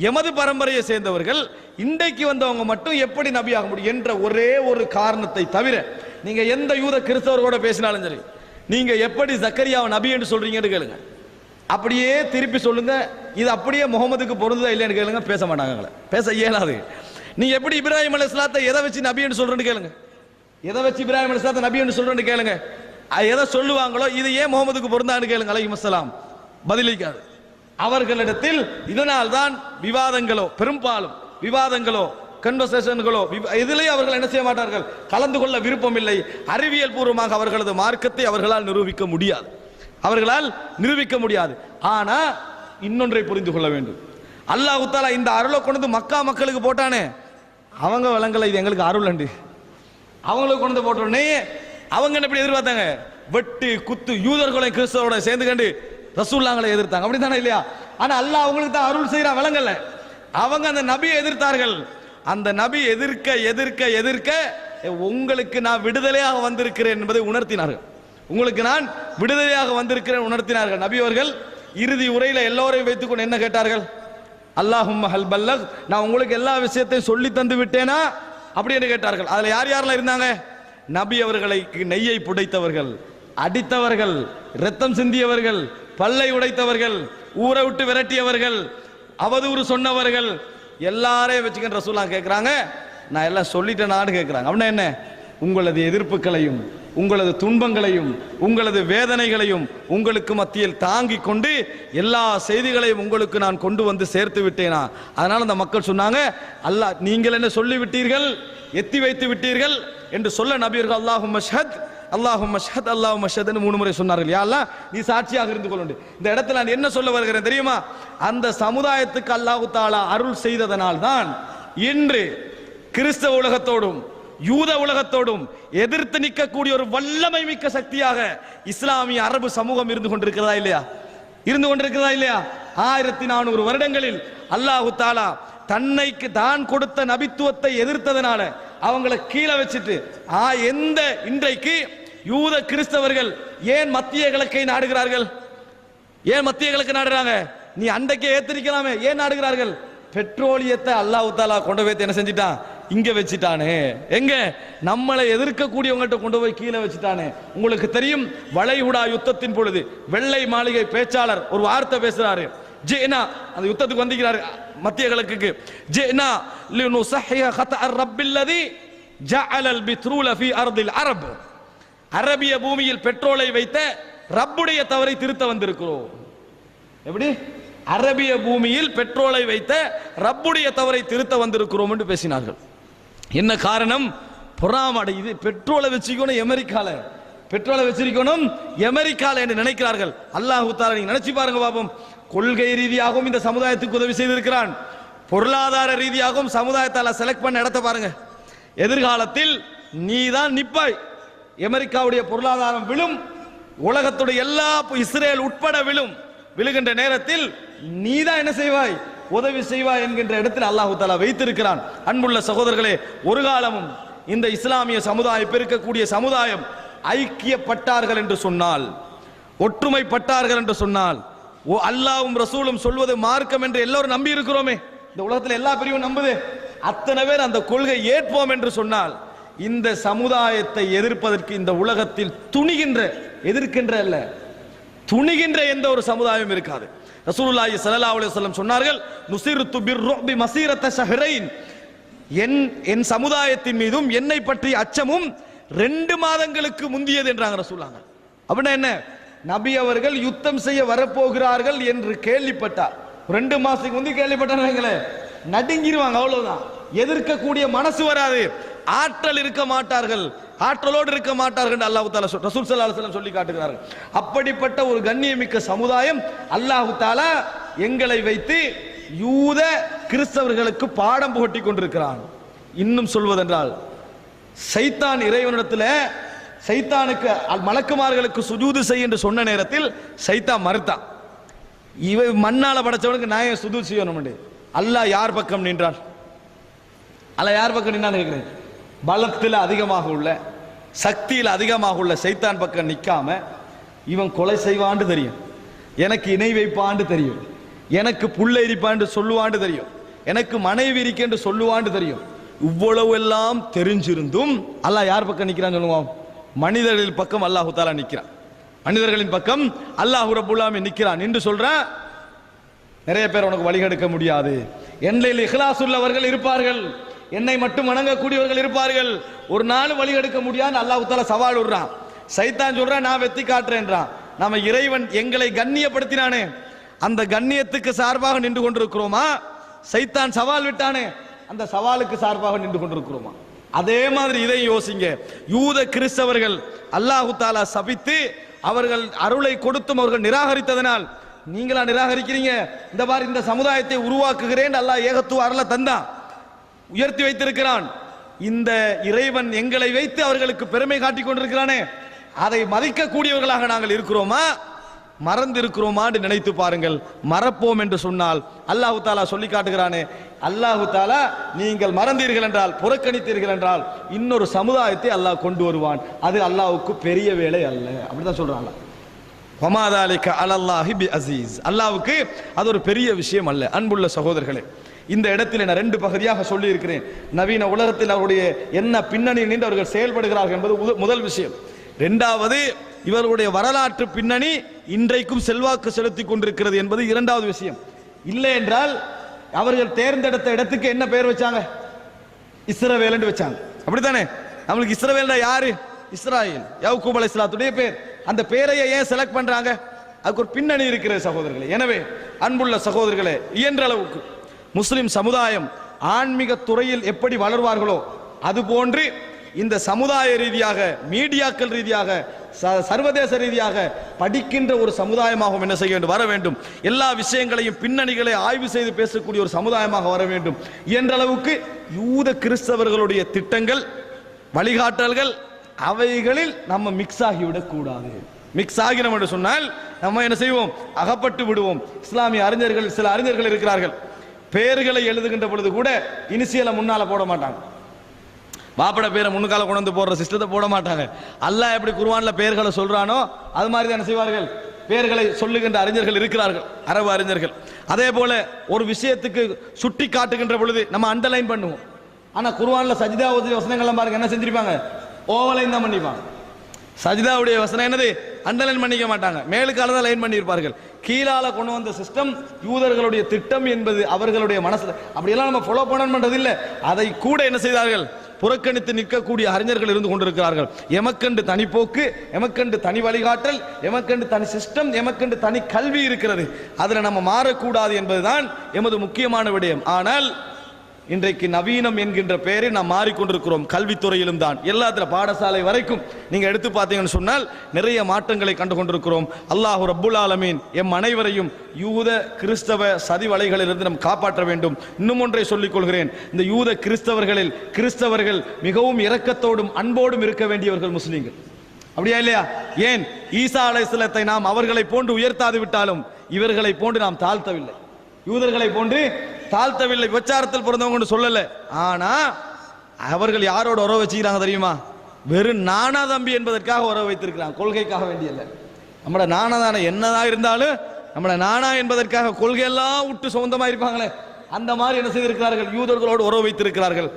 எமது பரம்பரையை சேர்ந்தவர்கள். இன்றைக்கு வந்தவங்க மட்டும் எப்படி நபி ஆக முடியும் என்ற ஒரே ஒரு காரணத்தை தவிர, நீங்க எந்த யூத கிறிஸ்தவரோட பேசினாலும் சரி, நீங்க எப்படி ஜக்கரியாவை நபி என்று சொல்றீங்கன்னு கேளுங்க, அப்படியே திருப்பி சொல்லுங்க, இது அப்படியே முகமதுக்கு பொருந்ததா இல்லைன்னு கேளுங்க, பேச மாட்டாங்க, பேச இயலாது. நீங்க எப்படி இப்ராஹிம் அலைஹிஸ்ஸலாத்தை எதை வச்சு நபி என்று சொல்றேன்னு கேளுங்க, எதை வச்சு இப்ராஹிம் அலைஹிஸ்ஸலாத்தை நபி என்று சொல்றேன்னு கேளுங்க, எதை சொல்லுவாங்களோ இது ஏன் முகமதுக்கு பொருந்தான்னு கேளுங்க, அலைஹிஸ்ஸலாம் பதிலளிக்காது. அவர்களிடத்தில் இதனால் தான் விவாதங்களோ, பெரும்பாலும் விவாதங்களோ, கன்வர்சேஷன்களோ இதிலே அவர்கள் என்ன செய்ய மாட்டார்கள், கலந்து கொள்ள விருப்பம் இல்லை. அறிவியல் பூர்வமாக அவர்களது மார்க்கத்தை அவர்களால் நிரூபிக்க முடியாது, அவர்களால் நிரூபிக்க முடியாது. ஆனா இன்னொன்றை புரிந்து கொள்ள வேண்டும். அல்லாஹ் தஆலா இந்த அருளை கொண்டு மக்கா மக்களுக்கு போட்டானே, அவங்க வழங்கல இது எங்களுக்கு அருள் அண்டு, அவங்களுக்கு கொண்டு போட்டோடனே அவங்க எப்படி எதிர்பார்த்தாங்க? வெட்டு குத்து யூதர்களை கிறிஸ்தவரோட சேர்ந்து கண்டு ரசூலுல்லாஹ்களை எதிர்த்தாங்க, அப்படித்தானே இல்லையா? ஆனா அல்லாஹ் அவங்களுக்கு தான் அருள் செய்யறா, விளங்கல. அவங்க அந்த நபியை எதிர்த்தார்கள். அந்த நபி எதிர்க்க எதிர்க்க எதிர்க்க உங்களுக்கு நான் விடுதலையாக வந்திருக்கிறேன் என்பதை உணர்த்தினார்கள். உங்களுக்கு நான் விடுதலையாக வந்திருக்கிறேன் உணர்த்தினார்கள். நபி அவர்கள் இறுதி உரையில எல்லோரையும் வைத்துக்கொண்டு என்ன கேட்டார்கள்? அல்லாஹும்ம ஹல் பல்லக், நான் உங்களுக்கு எல்லா விஷயத்தையும் சொல்லி தந்து விட்டேனா அப்படி என்று கேட்டார்கள். அதுல யார் யாரெல்லாம் இருந்தாங்க? நபி அவர்களுக்கு நெய்யை புடைத்தவர்கள், அடித்தவர்கள், ரத்தம் சிந்தியவர்கள், பல்லை உடைத்தவர்கள், ஊரை விட்டு விரட்டியவர்கள், அவதூறு சொன்னவர்கள், எல்லாரையும் வச்சுக்கிற ரசூலுல்லாஹ் கேட்கிறாங்க, நான் எல்லாம் சொல்லிட்டேனான்னு கேட்கிறாங்க. அப்படின்னா என்ன? உங்களது எதிர்ப்புகளையும் உங்களது துன்பங்களையும் உங்களது வேதனைகளையும் உங்களுக்கு மத்தியில் தாங்கி கொண்டு எல்லா செய்திகளையும் உங்களுக்கு நான் கொண்டு வந்து சேர்த்து விட்டேனா? அதனால அந்த மக்கள் சொன்னாங்க, அல்லாஹ் நீங்கள் என்ன சொல்லி விட்டீர்கள், எத்தி வைத்து விட்டீர்கள் என்று சொல்ல நபியர்கள் அல்லாஹும்ம ஷஹத் அல்லாஹும்ம ஷஹத் அல்லாஹும்ம ஷஹத்னு 3 முறை சொன்னார்கள். யா அல்லாஹ் நீ சாட்சியாக இருந்து கொள்ளு. இந்த இடத்துல நான் என்ன சொல்ல வருகிறேன் தெரியுமா? அந்த சமுதாயத்துக்கு அல்லாஹ் தஆலா அருள் செய்ததனால் தான் இன்று கிறிஸ்தவ உலகத்தோடும் யூத உலகத்தோடும் எதிர்த்து நிற்கக்கூடிய ஒரு வல்லமை மிக்க சக்தியாக இஸ்லாமிய அரபு சமூகம் இருந்து கொண்டிருக்கிறதா இல்லையா? இருந்து கொண்டிருக்கிறதா இல்லையா? 1400 வருடங்களில் அல்லாஹ் தஆலா தன்னைக்கு தான் கொடுத்த நபித்துவத்தை எதிர்த்ததனால அவங்களை கீழே வச்சுட்டு எந்த இன்றைக்கு யூத கிறிஸ்தவர்கள் ஏன் மத்திய கிழக்கை நாடுகிறார்கள்? ஏன் மத்திய கிழக்கு நாடுறாங்க? நீ அண்டைக்கே ஏத்திருக்கலாமே, ஏன் நாடுகிறார்கள்? பெட்ரோலியத்தை அல்லாஹ் தஆலா கொண்டு போய் என்ன செஞ்சிட்டான்? இங்க வச்சுட்டானே. எங்க? நம்மளை எதிர்க்கக்கூடியவங்கள்ட்ட கொண்டு போய் கீழே வச்சுட்டானே. உங்களுக்கு தெரியும், வளைகுடா யுத்தத்தின் பொழுது வெள்ளை மாளிகை பேச்சாளர் ஒரு வார்த்தை பேசுறாரு. ஜினா, அந்த யுத்தத்துக்கு வந்திருக்கிறாரு மத்திய கிழக்குக்கு. ஜினா லினுஸஹிய கதஅர் ரப்பில்லதி ஜஅலல் பித்ரூல ஃபீ அர்தில் அரப், அரபிய பூமியில் பெட்ரோலை வைத்த ரப்புடைய தவறை திருத்த வந்திருக்கிறோம். எப்படி? அரபிய பூமியில் பெட்ரோலை வைத்த ரப்புடைய தவறை திருத்த வந்திருக்கிறோம் என்று பேசினார்கள். என்ன காரணம்? பொறாமடை. இது பெட்ரோலை வச்சுக்கணும் அமெரிக்கால, பெட்ரோலை வச்சிருக்கணும் அமெரிக்கால என்று நினைக்கிறார்கள். அல்லாஹ் தஆலா நீங்க நினைச்சு பாருங்க பாப்போம். கொள்கை ரீதியாகவும் இந்த சமுதாயத்துக்கு உதவி செய்திருக்கிறான், பொருளாதார ரீதியாகவும் சமுதாயத்தால செலக்ட் பண்ண இடத்தை பாருங்க. எதிர்காலத்தில் நீதான் நிப்பாய், அமெரிக்காவுடைய பொருளாதாரம் விழும், உலகத்துடைய எல்லா இஸ்ரேல் உட்பட விழும். விழுகின்ற நேரத்தில் நீதான் என்ன செய்வாய்? உதவி செய்வாய் என்கின்ற இடத்தில் அல்லாஹ் தஆலா வைத்திருக்கிறான். அன்புள்ள சகோதரர்களே, ஒரு காலமும் இந்த இஸ்லாமிய சமுதாயம் பெருக்கக்கூடிய சமுதாயம் ஐக்கியப்பட்டார்கள் என்று சொன்னால், ஒற்றுமைப்பட்டார்கள் என்று சொன்னால், அல்லாஹ்வும் ரசூலும் சொல்வது மார்க்கம் என்று எல்லோரும் நம்பி இருக்கிறோமே, இந்த உலகத்தில் எல்லா பிரிவும் நம்புது, அத்தனை பேர் அந்த கொள்கை ஏற்போம் என்று சொன்னால், இந்த சமுதாயத்தை எதிர்ப்பதற்கு இந்த உலகத்தில் எதிர்க்கின்ற அல்ல, துணிகின்ற எந்த ஒரு சமுதாயம் இருக்காது. ரசூலுல்லாஹி ஸல்லல்லாஹு அலைஹி வஸல்லம் சொன்னார்கள், நுஸிர்து பிர்ருபி மஸீரத ஷஹ்ரைன், என் சமுதாயத்தின் மீதும் என்னை பற்றிய அச்சமும் 2 மாதங்களுக்கு முந்தியது என்றாங்க ரசூலுல்லாஹ். அப்படின்னா என்ன? நபி அவர்கள் யுத்தம் செய்ய வரப்போகிறார்கள் என்று கேள்விப்பட்டார். 2 மாசத்துக்கு முந்தி கேள்விப்பட்டாங்களே, நடுங்கிடுவாங்க, அவ்வளவுதான். எதிர்க்கக்கூடிய மனசு வராது, ஆற்றல் இருக்க மாட்டார்கள், ஆற்றலோடு இருக்க மாட்டார்கள். அல்லாஹ் தஆலா ரசூல் ஸல்லல்லாஹு அலைஹி வஸல்லம் சொல்லி காட்டுகிறார்கள். அப்படிப்பட்ட ஒரு கண்ணியமிக்க சமுதாயம் அல்லாஹ் தஆலா எங்களை வைத்து யூத கிறிஸ்தவர்களுக்கு பாடம் புகட்டி கொண்டிருக்கிறான். இன்னும் சொல்வதென்றால், சைத்தான் இறைவனிடத்தில் சைத்தானுக்கு மலக்குமார்களுக்கு சுஜூது செய் என்று சொன்ன நேரத்தில் சைத்தான் மறுத்தான். இவ மண்ணால படைச்சவனுக்கு நான் ஏன் சுஜூது செய்யணும்? அல்லாஹ் யார் பக்கம் நின்றான்? அல்லாஹ் யார் பக்கம் நின்றான்னு கேட்கிறேன். பலத்தில் அதிகமாக உள்ள, சக்தியில் அதிகமாக உள்ள சைத்தான் பக்கம் நிற்காம, இவன் கொலை செய்வான்னு தெரியும், எனக்கு இணை வைப்பான்னு தெரியும், எனக்கு புல்ல எரிப்பான்னு சொல்லுவான்னு தெரியும், எனக்கு மனைவி இருக்கேன்னு சொல்லுவான்னு தெரியும். இவ்வளவு எல்லாம் தெரிஞ்சிருந்தும் அல்லாஹ் யார் பக்கம் நிற்கிறான்னு சொல்லுவான்? மனிதர்களின் பக்கம் அல்லாஹு தஆலா நிற்கிறான். மனிதர்களின் பக்கம் அல்லாஹ் ரப்புல் ஆலமீன் நிற்கிறான் என்று சொல்றான். நிறைய பேர் உனக்கு வழிகெடுக்க முடியாது, என்னில் இஹ்லாஸ் உள்ளவர்கள் இருப்பார்கள், என்னை மட்டும் வணங்கக்கூடியவர்கள் இருப்பார்கள், ஒரு நாள் வழிகெடுக்க முடியாது அல்லாஹ் தஆலா சவால் விடுறான். சைத்தான் சொல்றான், நான் வெற்றி காட்டுறேன்றான். நாம இறைவன் எங்களை கண்ணியப்படுத்தினானே, அந்த கண்ணியத்துக்கு சார்பாக நின்று கொண்டிருக்கிறோமா? சைத்தான் சவால் விட்டானே, அந்த சவாலுக்கு சார்பாக நின்று கொண்டிருக்கிறோமா? அதே மாதிரி இதை யோசிங்க. யூத கிறிஸ்தவர்கள் அல்லாஹு தஆலா சபித்து அவர்கள் அருளை கொடுத்தும் அவர்கள் நிராகரித்ததனால் நீங்களா நிராகரிக்கிறீங்க? இந்த மாதிரி இந்த சமுதாயத்தை உருவாக்குகிறேன் அல்லாஹ் ஏகத்துவ அருளை தந்தான், உயர்த்தி வைத்திருக்கிறான். இந்த இறைவன் எங்களை வைத்து அவர்களுக்கு பெருமை காட்டிக் கொண்டிருக்கிறானே, அதை மதிக்கக்கூடியவர்களாக நாங்கள் இருக்கிறோமா, மறந்து இருக்கிறோமா என்று நினைத்து பாருங்கள். மறப்போம் என்று சொன்னால் அல்லாஹு தஆலா சொல்லி காட்டுகிறானே, அல்லாஹு தஆலா நீங்கள் மறந்தீர்கள் என்றால், புறக்கணித்தீர்கள் என்றால் இன்னொரு சமுதாயத்தை அல்லாஹ் கொண்டு வருவான். அது அல்லாஹ்வுக்கு பெரிய வேலை அல்ல. அப்படிதான் சொல்றாங்க. வமா தாலிக அலல்லாஹி பிஅஸீஸ், அல்லாஹ்வுக்கு அது ஒரு பெரிய விஷயம் அல்ல. அன்புள்ள சகோதரர்களே, இந்த இடத்தில் நான் 2 பகுதியாக சொல்லி இருக்கிறேன். நவீன உலகத்தில் அவருடைய என்ன பின்னணி நின்று அவர்கள் செயல்படுகிறார்கள் என்பது முதல் விஷயம். 2வது, இவர்களுடைய வரலாற்று பின்னணி இன்றைக்கும் செல்வாக்கு செலுத்தி கொண்டிருக்கிறது என்பது 2வது விஷயம். இல்லை என்றால் அவர்கள் தேர்ந்தெடுத்த இடத்துக்கு என்ன பெயர் வச்சாங்க? இஸ்ரவேல் என்று வச்சாங்க. அப்படித்தானே? நம்மளுக்கு இஸ்ரவேல் யாரு? இஸ்ராயேல், யாக்கூப் அலைஹிஸ்ஸலாத்துடைய பேர். அந்த பெயரையே ஏன் செலக்ட் பண்றாங்க? அதுக்கு ஒரு பின்னணி இருக்கிறது சகோதரர்களே. எனவே அன்புள்ள சகோதரர்களே, இயன்ற அளவுக்கு முஸ்லிம் சமுதாயம் ஆன்மீக துறையில் எப்படி வளர்வார்களோ அதுபோன்று இந்த சமுதாய ரீதியாக, மீடியாக்கள் ரீதியாக, சர்வதேச ரீதியாக படிக்கின்ற ஒரு சமுதாயமாக என்ன செய்ய வேண்டும்? வர வேண்டும். எல்லா விஷயங்களையும் பின்னணிகளை ஆய்வு செய்து பேசக்கூடிய ஒரு சமுதாயமாக வர வேண்டும். என்ற அளவுக்கு யூத கிறிஸ்தவர்களுடைய திட்டங்கள், வழிகாட்டல்கள், அவைகளில் நம்ம மிக்ஸ் ஆகிவிடக் கூடாது. மிக்ஸ் ஆகினோம் என்று சொன்னால் நம்ம என்ன செய்வோம்? அகப்பட்டு விடுவோம். இஸ்லாமிய அறிஞர்கள், சில அறிஞர்கள் இருக்கிறார்கள், பெயர்களை எழுதுகின்ற பொழுது கூட இனிஷியலை முன்னால போட மாட்டாங்க. பாப்பட பேரை முன்னுக்கால கொண்டு வந்து போடுற சிஸ்டத்தை போட மாட்டாங்க. அல்லாஹ் எப்படி குர்ஆன்ல பெயர்களை சொல்றானோ அது மாதிரி தான் செய்வார்கள். பெயர்களை சொல்லுகின்ற அறிஞர்கள் இருக்கிறார்கள், அரபு அறிஞர்கள். அதே போல ஒரு விஷயத்துக்கு சுட்டி காட்டுகின்ற பொழுது நம்ம அண்டர்லைன் பண்ணுவோம். ஆனா குர்ஆன்ல சஜிதா ஓதிய வசனங்கள் பாருங்க, என்ன செஞ்சிருப்பாங்க? ஓவலைன் தான் பண்ணிப்பாங்க. சஜிதாவுடைய வசனம் என்னது? அண்டர்லைன் பண்ணிக்க மாட்டாங்க, மேலுக்கால தான் லைன் பண்ணியிருப்பார்கள். கீழால கொண்டு வந்த சிஸ்டம் யூதர்களுடைய திட்டம் என்பது அவர்களுடைய மனசுல. அப்படியெல்லாம் நம்ம ஃபாலோ பண்றது இல்லை. அதை கூட என்ன செய்தார்கள்? புறக்கணித்து நிற்கக்கூடிய அறிஞர்கள் இருந்து கொண்டிருக்கிறார்கள். எமக்கண்டு தனி போக்கு, எமக்கண்டு தனி வழிகாட்டல், எமக்கண்டு தனி சிஸ்டம், எமக்கண்டு தனி கல்வி இருக்கிறது. அதில் நம்ம மாறக்கூடாது என்பதுதான் எமது முக்கியமான விடயம். ஆனால் இன்றைக்கு நவீனம் என்கின்ற பெயரில் நாம் மாறிக்கொண்டிருக்கிறோம். கல்வித்துறையிலும் தான், எல்லாத்துல பாடசாலை வரைக்கும் நீங்க எடுத்து பார்த்தீங்கன்னு சொன்னால் நிறைய மாற்றங்களை கண்டு கொண்டிருக்கிறோம். அல்லாஹ் ரப்புல் ஆலமீன் எம் அனைவரையும் யூத கிறிஸ்தவ சதி வலைகளிலிருந்து நாம் காப்பாற்ற வேண்டும். இன்னும் ஒன்றை சொல்லிக் கொள்கிறேன், இந்த யூத கிறிஸ்தவர்கள் மிகவும் இரக்கத்தோடும் அன்போடும் இருக்க வேண்டியவர்கள் முஸ்லீம்கள். அப்படியா இல்லையா? ஏன்? ஈசா அலைஹிஸ்ஸலாத்தை நாம் அவர்களை போன்று உயர்த்தாது விட்டாலும் இவர்களை போன்று நாம் தாழ்த்தவில்லை, யூதர்களை போன்று தாழ்த்தவில்லை. விபச்சாரத்தில் பிறந்தவங்க சொல்லல. ஆனா அவர்கள் யாரோட உறவு வச்சுக்கிறாங்க தெரியுமா? வெறும் நானா தம்பி என்பதற்காக உறவு வைத்திருக்கிறாங்க, கொள்கைக்காக வேண்டியல்ல. நம்மளோட நானா தானே என்னதான் இருந்தாலும் நம்மள நானா என்பதற்காக கொள்கையெல்லாம் விட்டு சொந்தமா இருப்பாங்களே, அந்த மாதிரி என்ன செய்திருக்கிறார்கள்? யூதர்களோடு உறவு வைத்திருக்கிறார்கள்,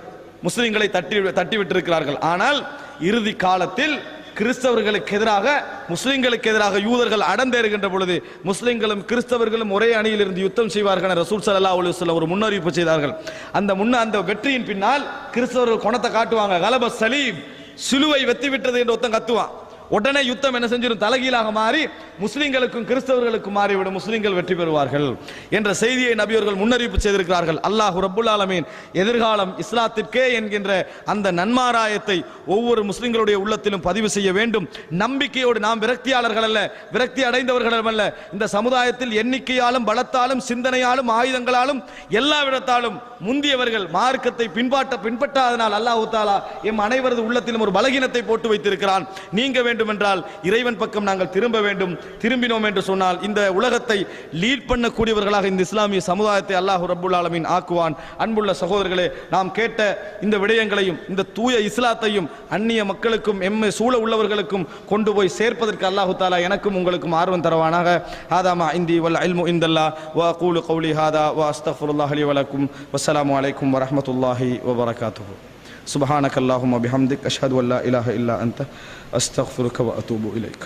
முஸ்லிம்களை தட்டி விட்டிருக்கிறார்கள். ஆனால் இறுதி காலத்தில் கிறிஸ்தவர்களுக்கு எதிராக, முஸ்லிம்களுக்கு எதிராக யூதர்கள் அடந்தேறுகின்ற பொழுது முஸ்லிம்களும் கிறிஸ்தவர்களும் ஒரே அணியில் இருந்து யுத்தம் செய்வார்கள் என ரசூல் ஸல்லல்லாஹு அலைஹி வஸல்லம் ஒரு முன்னறிவிப்பு செய்தார்கள். அந்த வெற்றியின் பின்னால் கிறிஸ்தவர்கள் குணத்தை காட்டுவாங்க. கலப சலீப், சிலுவை வெத்தி விட்டது என்று ஒருத்தன் கத்துவான். உடனே யுத்தம் என்ன செஞ்சிடும், தலைகீழாக மாறி முஸ்லிம்களுக்கும் கிறிஸ்தவர்களுக்கும் மாறிவிடும், முஸ்லிம்கள் வெற்றி பெறுவார்கள் என்ற செய்தியை நபி அவர்கள் முன்னறிவிப்பு செய்திருக்கிறார்கள். அல்லாஹ் ரப்புல் ஆலமீன் எதிர்காலம் இஸ்லாத்திற்கே என்கின்ற அந்த நன்மாராயத்தை ஒவ்வொரு முஸ்லிம்களுடைய உள்ளத்திலும் பதிவு செய்ய வேண்டும். நம்பிக்கையோடு நாம் விரக்தியாளர்கள் அல்ல, விரக்தி அடைந்தவர்கள் அல்ல. இந்த சமுதாயத்தில் எண்ணிக்கையாலும் பலத்தாலும் சிந்தனையாலும் ஆயுதங்களாலும் எல்லா விடத்தாலும் முந்தியவர்கள் மார்க்கத்தை பின்பற்றாதனால் அல்லாஹ் தஆலா எம் அனைவரது உள்ளத்திலும் ஒரு பலகீனத்தை போட்டு வைத்திருக்கிறான். நீங்க வேண்டும் என்றால் இறைவன் பக்கம் நாங்கள் திரும்ப வேண்டும். திரும்பினோம் என்று சொன்னால் இந்த உலகத்தை லீட் பண்ணக்கூடியவர்களாக இந்த இஸ்லாமிய சமுதாயத்தை அல்லாஹ் ரப்புல் ஆலமீன் ஆக்குவான். அன்புள்ள சகோதரர்களே, நாம் கேட்ட இந்த விடயங்களையும் இந்த தூய இஸ்லாத்தையும் அந்நிய மக்களுக்கும் எம்மை சூழ உள்ளவர்களுக்கும் கொண்டு போய் சேர்ப்பதற்கு அல்லாஹ் தஆலா எனக்கும் உங்களுக்கும் ஆர்வம் தருவானாக. ஹாதா இந்தி வல் இல்மு இந்தல்லாஹ் வ அகூலு கௌலி ஹாதா வ அஸ்தக்ஃபிருல்லாஹ் லி வ லக்கும். வஸ்ஸலாமு அலைக்கும் வ ரஹ்மத்துல்லாஹி வ பரகாத்துஹு. சுப்ஹானக அல்லாஹும்ம பிஹம்திக் அஷ்ஹது அன் லா இலாஹா இல்லா அன்த அஸ்தக்ஃபிருக வ அத்தூபு இலைக்.